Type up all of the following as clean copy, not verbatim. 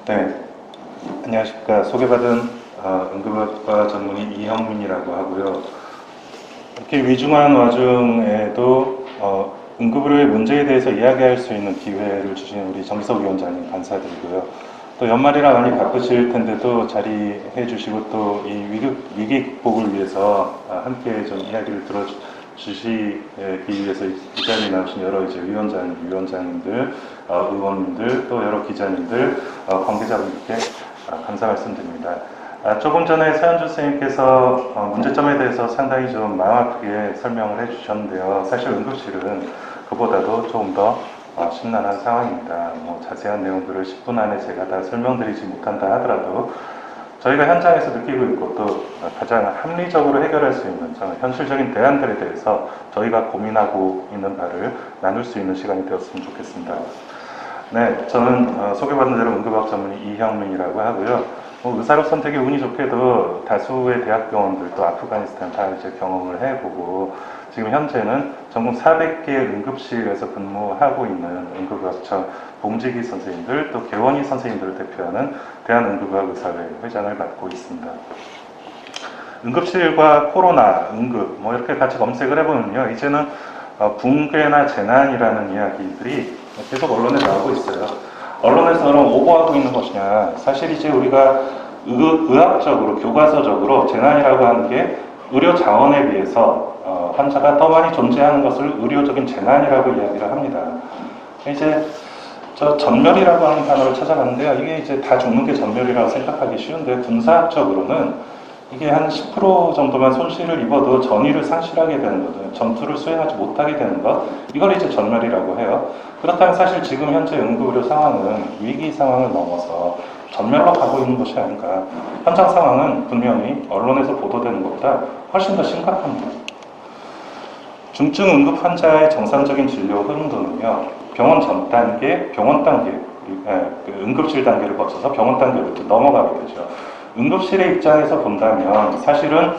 네, 안녕하십니까. 소개받은 응급의학과 전문의 이형민이라고 하고요. 이렇게 위중한 와중에도 응급의료의 문제에 대해서 이야기할 수 있는 기회를 주신 우리 정기석 위원장님 감사드리고요. 또 연말이라 많이 바쁘실 텐데도 자리해 주시고 또 이 위기 극복을 위해서 함께 좀 이야기를 들어주시기 위해서 이 자리에 나오신 여러 이제 위원장님들, 의원님들, 또 여러 기자님들, 관계자분들께 감사 말씀드립니다. 조금 전에 서현주 선생님께서 문제점에 대해서 상당히 좀 마음 아프게 설명을 해주셨는데요. 사실 응급실은 그보다도 조금 더 심란한 상황입니다. 자세한 내용들을 10분 안에 제가 다 설명드리지 못한다 하더라도 저희가 현장에서 느끼고 있고 또 가장 합리적으로 해결할 수 있는 현실적인 대안들에 대해서 저희가 고민하고 있는 바를 나눌 수 있는 시간이 되었으면 좋겠습니다. 네, 저는 소개받은 대로 응급의학 전문의 이형민이라고 하고요. 의사로선 되게 운이 좋게도 다수의 대학병원들 또 아프가니스탄 다 이제 경험을 해보고 지금 현재는 전국 400개 응급실에서 근무하고 있는 응급의학청 봉지기 선생님들 또 개원희 선생님들을 대표하는 대한응급의학의사회 회장을 맡고 있습니다. 응급실과 코로나, 응급 이렇게 같이 검색을 해보면요. 이제는 붕괴나 재난이라는 이야기들이 계속 언론에 나오고 있어요. 언론에서는 오버하고 있는 것이냐. 사실 이제 우리가 의학적으로, 교과서적으로 재난이라고 하는 게 의료 자원에 비해서 환자가 더 많이 존재하는 것을 의료적인 재난이라고 이야기를 합니다. 이제 저 전멸이라고 하는 단어를 찾아봤는데요. 이게 이제 다 죽는 게 전멸이라고 생각하기 쉬운데 군사학적으로는 이게 한 10% 정도만 손실을 입어도 전의를 상실하게 되는 것, 전투를 수행하지 못하게 되는 것, 이걸 이제 전멸이라고 해요. 그렇다면 사실 지금 현재 응급의료 상황은 위기 상황을 넘어서 전멸로 가고 있는 것이 아닌가. 현장 상황은 분명히 언론에서 보도되는 것보다 훨씬 더 심각합니다. 중증 응급 환자의 정상적인 진료 흐름도는요, 병원 전 단계, 병원 단계, 응급실 단계를 거쳐서 병원 단계로 넘어가게 되죠. 응급실의 입장에서 본다면 사실은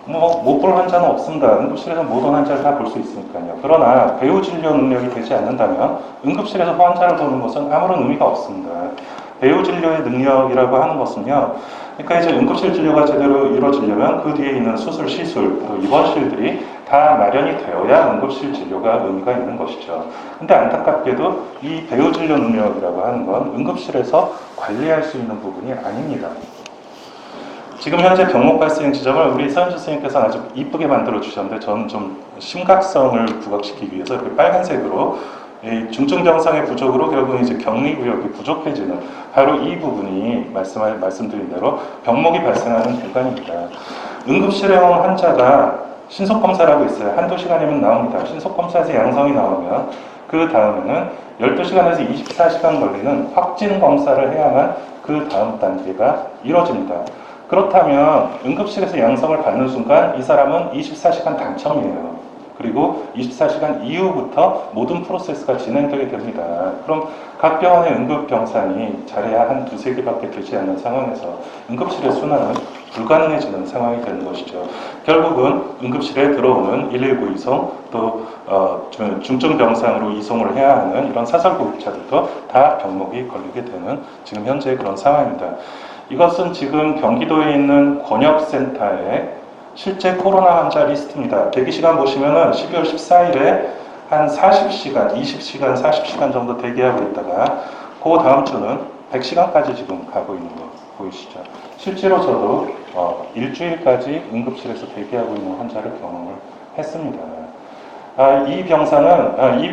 못 볼 환자는 없습니다. 응급실에서 모든 환자를 다 볼 수 있으니까요. 그러나 배후 진료 능력이 되지 않는다면 응급실에서 환자를 보는 것은 아무런 의미가 없습니다. 배후 진료의 능력이라고 하는 것은요, 그러니까 이제 응급실 진료가 제대로 이루어지려면 그 뒤에 있는 수술, 시술, 또 입원실들이 다 마련이 되어야 응급실 진료가 의미가 있는 것이죠. 근데 안타깝게도 이 배후 진료 능력이라고 하는 건 응급실에서 관리할 수 있는 부분이 아닙니다. 지금 현재 병목 발생 지점을 우리 서현주 선생님께서 아주 이쁘게 만들어 주셨는데 저는 좀 심각성을 부각시키기 위해서 이렇게 빨간색으로 중증 병상의 부족으로 결국 이제 격리 구역이 부족해지는 바로 이 부분이 말씀드린 대로 병목이 발생하는 공간입니다. 응급실에온 환자가 신속 검사라고 있어요. 한두 시간이면 나옵니다. 신속 검사에서 양성이 나오면 그 다음에는 12시간에서 24시간 걸리는 확진 검사를 해야만 그 다음 단계가 이루어집니다. 그렇다면 응급실에서 양성을 받는 순간 이 사람은 24시간 당첨이에요. 그리고 24시간 이후부터 모든 프로세스가 진행되게 됩니다. 그럼 각 병원의 응급병상이 자리야 한 두세 개밖에 되지 않는 상황에서 응급실의 순환은 불가능해지는 상황이 되는 것이죠. 결국은 응급실에 들어오는 119 이송 또 중증병상으로 이송을 해야 하는 이런 사설구급차들도 다 병목이 걸리게 되는 지금 현재의 그런 상황입니다. 이것은 지금 경기도에 있는 권역센터의 실제 코로나 환자 리스트입니다. 대기시간 보시면은 12월 14일에 한 40시간, 20시간, 40시간 정도 대기하고 있다가 그 다음 주는 100시간까지 지금 가고 있는 거 보이시죠? 실제로 저도 일주일까지 응급실에서 대기하고 있는 환자를 경험을 했습니다. 이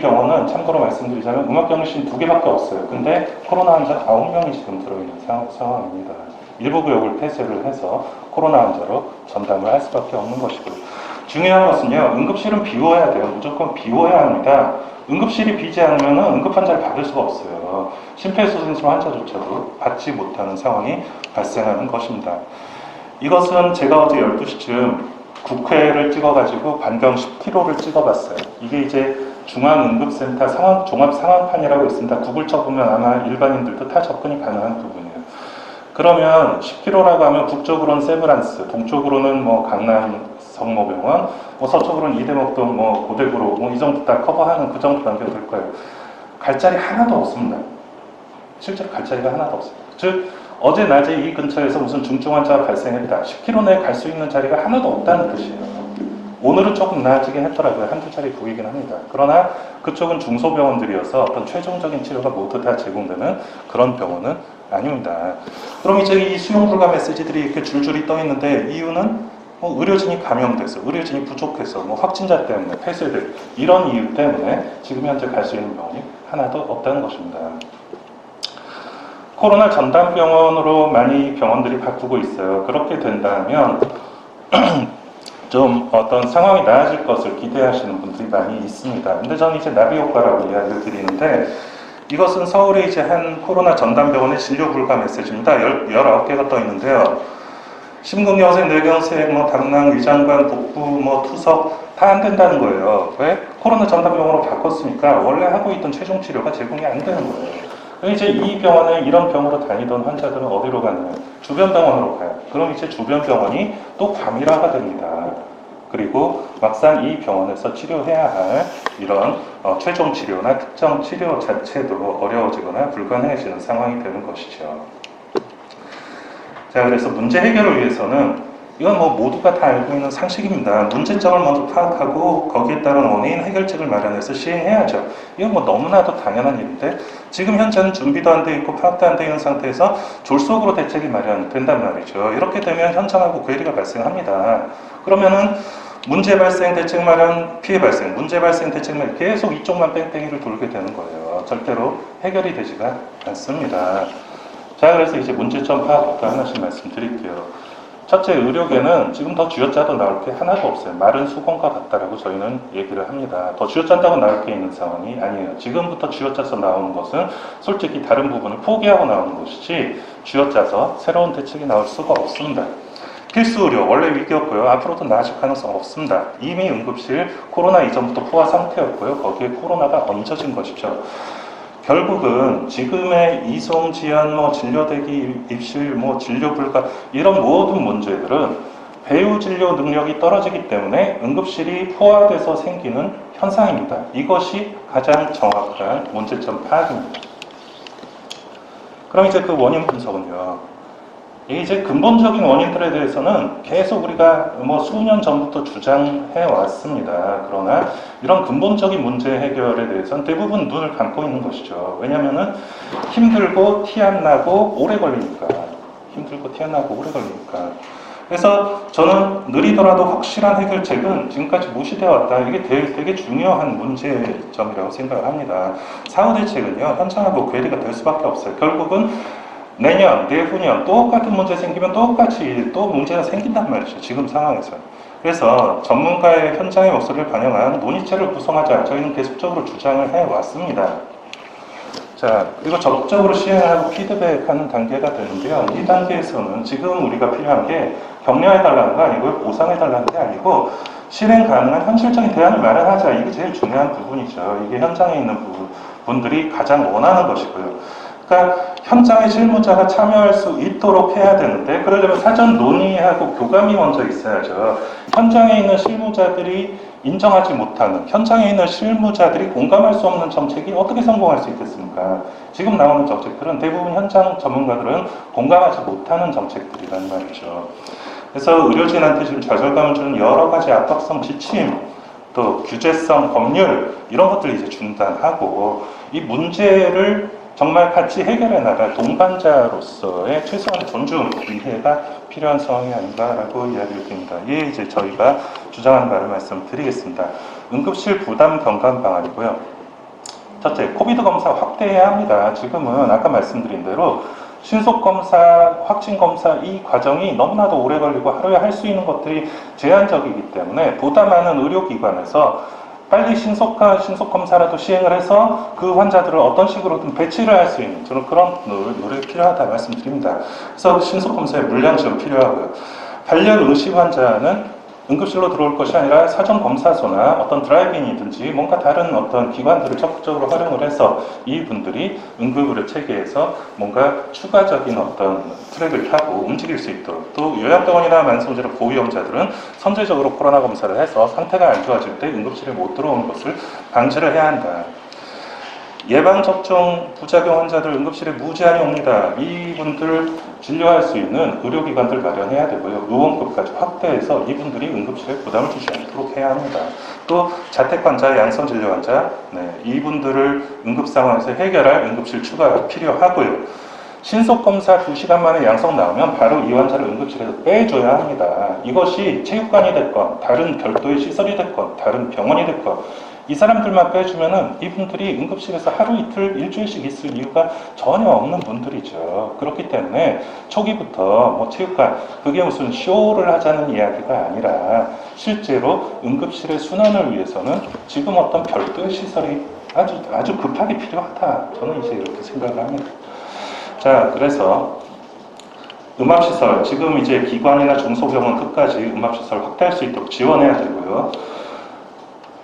병원은 참고로 말씀드리자면 음압병실 2개밖에 없어요. 근데 코로나 환자 9명이 지금 들어있는 상황입니다. 일부 구역을 폐쇄를 해서 코로나 환자로 전담을 할 수밖에 없는 것이고요. 중요한 것은요, 응급실은 비워야 돼요. 무조건 비워야 합니다. 응급실이 비지 않으면 응급 환자를 받을 수가 없어요. 심폐소생술 환자조차도 받지 못하는 상황이 발생하는 것입니다. 이것은 제가 어제 12시쯤 국회를 찍어가지고 반경 10km를 찍어봤어요. 이게 이제 중앙응급센터 종합상황판이라고 있습니다. 구글 쳐보면 아마 일반인들도 다 접근이 가능한 부분이에요. 그러면 10km라고 하면 북쪽으로는 세브란스, 동쪽으로는 강남 성모병원, 서쪽으로는 이대목동, 고대구로 이 정도 다 커버하는 그 정도 단계가 될 거예요. 갈 자리 하나도 없습니다. 실제로 갈 자리가 하나도 없어요. 즉 어제 낮에 이 근처에서 무슨 중증 환자가 발생했다. 10km 내에 갈 수 있는 자리가 하나도 없다는 뜻이에요. 오늘은 조금 나아지긴 했더라고요. 한두 자리 보이긴 합니다. 그러나 그쪽은 중소병원들이어서 어떤 최종적인 치료가 모두 다 제공되는 그런 병원은 아닙니다. 그럼 이제 이 수용 불가 메시지들이 이렇게 줄줄이 떠 있는데 이유는 뭐 의료진이 감염돼서, 의료진이 부족해서, 뭐 확진자 때문에, 폐쇄될 이런 이유 때문에 지금 현재 갈 수 있는 병원이 하나도 없다는 것입니다. 코로나 전담병원으로 많이 병원들이 바꾸고 있어요. 그렇게 된다면 좀 어떤 상황이 나아질 것을 기대하시는 분들이 많이 있습니다. 근데 저는 이제 나비 효과라고 이야기를 드리는데 이것은 서울에 이제 한 코로나 전담병원의 진료 불가 메시지입니다. 19개가 떠 있는데요. 심근경색, 뇌경색, 뭐 당랑, 위장관, 복부, 뭐 투석 다 안 된다는 거예요. 왜? 코로나 전담병원으로 바꿨으니까 원래 하고 있던 최종 치료가 제공이 안 되는 거예요. 이제 이 병원에 이런 병으로 다니던 환자들은 어디로 가느냐? 주변 병원으로 가요. 그럼 이제 주변 병원이 또 과밀화가 됩니다. 그리고 막상 이 병원에서 치료해야 할 이런 최종 치료나 특정 치료 자체도 어려워지거나 불가능해지는 상황이 되는 것이죠. 자, 그래서 문제 해결을 위해서는 이건 뭐 모두가 다 알고 있는 상식입니다. 문제점을 먼저 파악하고 거기에 따른 원인 해결책을 마련해서 시행해야죠. 이건 뭐 너무나도 당연한 일인데 지금 현재는 준비도 안 돼 있고 파악도 안 돼 있는 상태에서 졸속으로 대책이 마련된단 말이죠. 이렇게 되면 현장하고 괴리가 발생합니다. 그러면은 문제 발생, 대책 마련, 피해 발생, 문제 발생, 대책 마련 계속 이쪽만 뺑뺑이를 돌게 되는 거예요. 절대로 해결이 되지가 않습니다. 자, 그래서 이제 문제점 파악부터 하나씩 말씀드릴게요. 첫째, 의료계는 지금 더 쥐어짜도 나올 게 하나도 없어요. 마른 수건과 같다라고 저희는 얘기를 합니다. 더 쥐어짠다고 나올 게 있는 상황이 아니에요. 지금부터 쥐어짜서 나오는 것은 솔직히 다른 부분을 포기하고 나오는 것이지 쥐어짜서 새로운 대책이 나올 수가 없습니다. 필수 의료, 원래 위기였고요. 앞으로도 나아질 가능성 없습니다. 이미 응급실 코로나 이전부터 포화 상태였고요. 거기에 코로나가 얹어진 것이죠. 결국은 지금의 이송 지연, 뭐 진료 대기, 입실, 뭐 진료 불가 이런 모든 문제들은 배후 진료 능력이 떨어지기 때문에 응급실이 포화돼서 생기는 현상입니다. 이것이 가장 정확한 문제점 파악입니다. 그럼 이제 그 원인 분석은요. 이제 근본적인 원인들에 대해서는 계속 우리가 뭐 수년 전부터 주장해 왔습니다. 그러나 이런 근본적인 문제 해결에 대해서는 대부분 눈을 감고 있는 것이죠. 왜냐하면 힘들고 티 안 나고 오래 걸리니까. 힘들고 티 안 나고 오래 걸리니까. 그래서 저는 느리더라도 확실한 해결책은 지금까지 무시되어 왔다. 이게 되게 중요한 문제점이라고 생각을 합니다. 사후 대책은요, 현장하고 괴리가 될 수밖에 없어요. 결국은 내년, 내후년 똑같은 문제 생기면 똑같이 또 문제가 생긴단 말이죠. 지금 상황에서. 그래서 전문가의 현장의 목소리를 반영한 논의체를 구성하자. 저희는 계속적으로 주장을 해왔습니다. 자, 그리고 적극적으로 시행하고 피드백하는 단계가 되는데요. 이 단계에서는 지금 우리가 필요한 게 격려해달라는 거 아니고요. 보상해달라는 게 아니고 실행 가능한 현실적인 대안을 마련하자. 이게 제일 중요한 부분이죠. 이게 현장에 있는 분들이 가장 원하는 것이고요. 그러니까 현장의 실무자가 참여할 수 있도록 해야 되는데 그러려면 사전 논의하고 교감이 먼저 있어야죠. 현장에 있는 실무자들이 인정하지 못하는, 현장에 있는 실무자들이 공감할 수 없는 정책이 어떻게 성공할 수 있겠습니까? 지금 나오는 정책들은 대부분 현장 전문가들은 공감하지 못하는 정책들이란 말이죠. 그래서 의료진한테 지금 좌절감을 주는 여러 가지 압박성 지침, 또 규제성, 법률 이런 것들을 이제 중단하고 이 문제를 정말 같이 해결해 나갈 동반자로서의 최소한의 존중, 이해가 필요한 상황이 아닌가라고 이야기를 드립니다. 이에 이제 저희가 주장하는 바를 말씀드리겠습니다. 응급실 부담 경감 방안이고요. 첫째, 코비드 검사 확대해야 합니다. 지금은 아까 말씀드린 대로 신속검사, 확진검사 이 과정이 너무나도 오래 걸리고 하루에 할 수 있는 것들이 제한적이기 때문에 보다 많은 의료기관에서 빨리 신속검사라도 시행을 해서 그 환자들을 어떤 식으로든 배치를 할 수 있는 저는 그런 노력이 필요하다 말씀드립니다. 그래서 신속검사의 물량 지원 필요하고요. 발열 의심 환자는 응급실로 들어올 것이 아니라 사전검사소나 어떤 드라이빙이든지 뭔가 다른 어떤 기관들을 적극적으로 활용을 해서 이분들이 응급의료 체계에서 뭔가 추가적인 어떤 트랙을 타고 움직일 수 있도록 또 요양병원이나 만성질환 고위험자들은 선제적으로 코로나 검사를 해서 상태가 안 좋아질 때 응급실에 못 들어오는 것을 방지를 해야 한다. 예방접종 부작용 환자들 응급실에 무제한이 옵니다. 이분들을 진료할 수 있는 의료기관들 마련해야 되고요. 의원급까지 확대해서 이분들이 응급실에 부담을 주지 않도록 해야 합니다. 또 자택환자, 양성진료 환자, 이분들을 응급상황에서 해결할 응급실 추가가 필요하고요. 신속검사 2시간 만에 양성 나오면 바로 이 환자를 응급실에서 빼줘야 합니다. 이것이 체육관이 됐건 다른 별도의 시설이 됐건 다른 병원이 됐건 이 사람들만 빼주면은 이분들이 응급실에서 하루 이틀 일주일씩 있을 이유가 전혀 없는 분들이죠. 그렇기 때문에 초기부터 뭐 체육관 그게 무슨 쇼를 하자는 이야기가 아니라 실제로 응급실의 순환을 위해서는 지금 어떤 별도의 시설이 아주 급하게 필요하다. 저는 이제 이렇게 생각을 합니다. 자, 그래서 음압시설, 지금 이제 기관이나 중소병원 끝까지 음압시설 확대할 수 있도록 지원해야 되고요.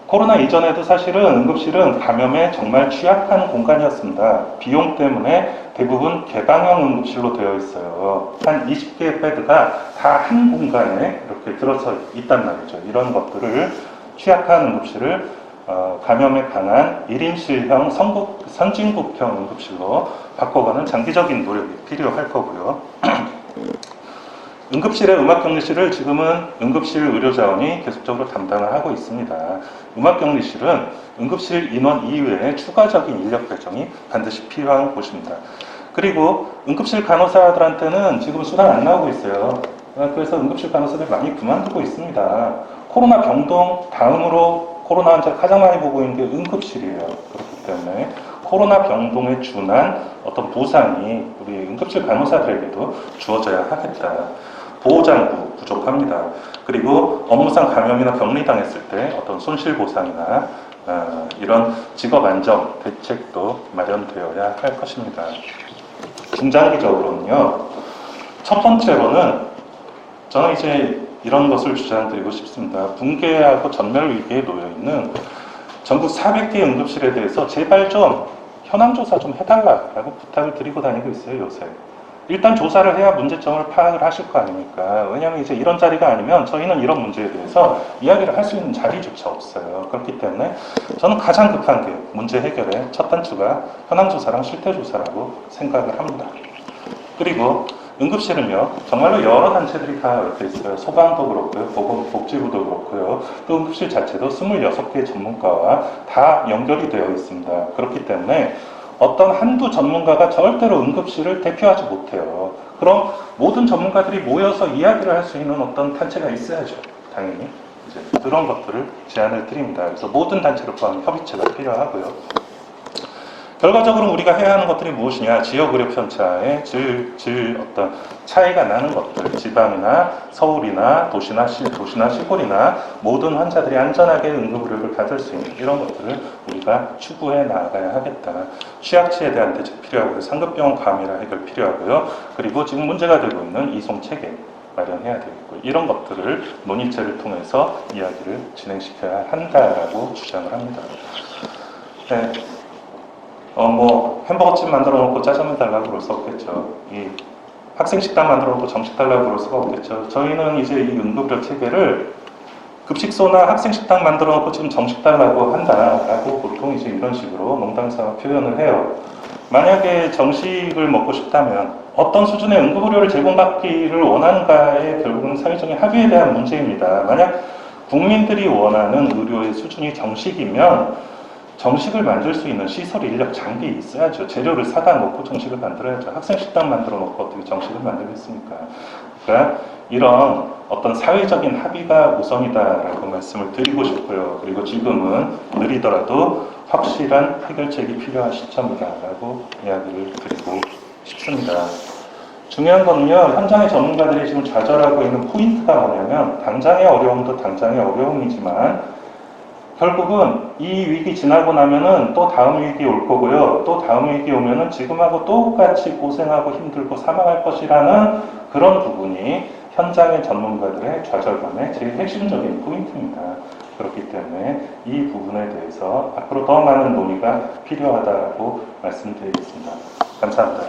코로나 이전에도 사실은 응급실은 감염에 정말 취약한 공간이었습니다. 비용 때문에 대부분 개방형 응급실로 되어 있어요. 한 20개의 베드가 다 한 공간에 이렇게 들어서 있단 말이죠. 이런 것들을 취약한 응급실을 감염에 강한 1인실형 선진국형 응급실로 바꿔가는 장기적인 노력이 필요할 거고요. 응급실의 음압격리실을 지금은 응급실 의료자원이 계속적으로 담당을 하고 있습니다. 음압격리실은 응급실 인원 이외에 추가적인 인력 배정이 반드시 필요한 곳입니다. 그리고 응급실 간호사들한테는 지금 수당 안 나오고 있어요. 그래서 응급실 간호사들 많이 그만두고 있습니다. 코로나 병동 다음으로 코로나 환자를 가장 많이 보고 있는 게 응급실이에요. 그렇기 때문에 코로나 병동에 준한 어떤 보상이 우리 응급실 간호사들에게도 주어져야 하겠다. 보호장구 부족합니다. 그리고 업무상 감염이나 격리당했을 때 어떤 손실보상이나 이런 직업안정 대책도 마련되어야 할 것입니다. 중장기적으로는요. 첫 번째로는 저는 이제 이런 것을 주장드리고 싶습니다. 붕괴하고 전멸 위기에 놓여 있는 전국 400개 응급실에 대해서 제발 좀 현황조사 좀 해달라고 부탁을 드리고 다니고 있어요, 요새. 일단 조사를 해야 문제점을 파악을 하실 거 아닙니까? 왜냐하면 이제 이런 자리가 아니면 저희는 이런 문제에 대해서 이야기를 할 수 있는 자리조차 없어요. 그렇기 때문에 저는 가장 급한 게 문제 해결의 첫 단추가 현황조사랑 실태조사라고 생각을 합니다. 그리고 응급실은요, 정말로 여러 단체들이 다 이렇게 있어요. 소방도 그렇고요, 보건복지부도 그렇고요, 또 응급실 자체도 26개 전문가와 다 연결이 되어 있습니다. 그렇기 때문에 어떤 한두 전문가가 절대로 응급실을 대표하지 못해요. 그럼 모든 전문가들이 모여서 이야기를 할 수 있는 어떤 단체가 있어야죠. 당연히. 이제 그런 것들을 제안을 드립니다. 그래서 모든 단체를 포함한 협의체가 필요하고요. 결과적으로 우리가 해야 하는 것들이 무엇이냐? 지역 의료 편차의 어떤 차이가 나는 것들, 지방이나 서울이나 도시나 시골이나 모든 환자들이 안전하게 응급 의료를 받을 수 있는 이런 것들을 우리가 추구해 나가야 하겠다. 취약치에 대한 대책 필요하고요. 상급병원 과밀화 해결 필요하고요. 그리고 지금 문제가 되고 있는 이송 체계 마련해야 되겠고 이런 것들을 논의체를 통해서 이야기를 진행시켜야 한다라고 주장을 합니다. 네. 뭐 햄버거집 만들어 놓고 짜장면 달라고 그럴 수 없겠죠. 이 학생 식당 만들어 놓고 정식 달라고 그럴 수가 없겠죠. 저희는 이제 이 응급의료 체계를 급식소나 학생 식당 만들어 놓고 지금 정식 달라고 한다라고 보통 이제 이런 식으로 농담삼아 표현을 해요. 만약에 정식을 먹고 싶다면 어떤 수준의 응급의료를 제공받기를 원하는가에 결국은 사회적인 합의에 대한 문제입니다. 만약 국민들이 원하는 의료의 수준이 정식이면 정식을 만들 수 있는 시설, 인력, 장비 있어야죠. 재료를 사다 놓고 정식을 만들어야죠. 학생 식당 만들어 놓고 어떻게 정식을 만들겠습니까? 그러니까 이런 어떤 사회적인 합의가 우선이다라고 말씀을 드리고 싶고요. 그리고 지금은 느리더라도 확실한 해결책이 필요한 시점이다라고 이야기를 드리고 싶습니다. 중요한 거는요, 현장의 전문가들이 지금 좌절하고 있는 포인트가 뭐냐면 당장의 어려움도 당장의 어려움이지만 결국은 이 위기 지나고 나면은 또 다음 위기 올 거고요. 또 다음 위기 오면은 지금하고 똑같이 고생하고 힘들고 사망할 것이라는 그런 부분이 현장의 전문가들의 좌절감의 제일 핵심적인 포인트입니다. 그렇기 때문에 이 부분에 대해서 앞으로 더 많은 논의가 필요하다고 말씀드리겠습니다. 감사합니다.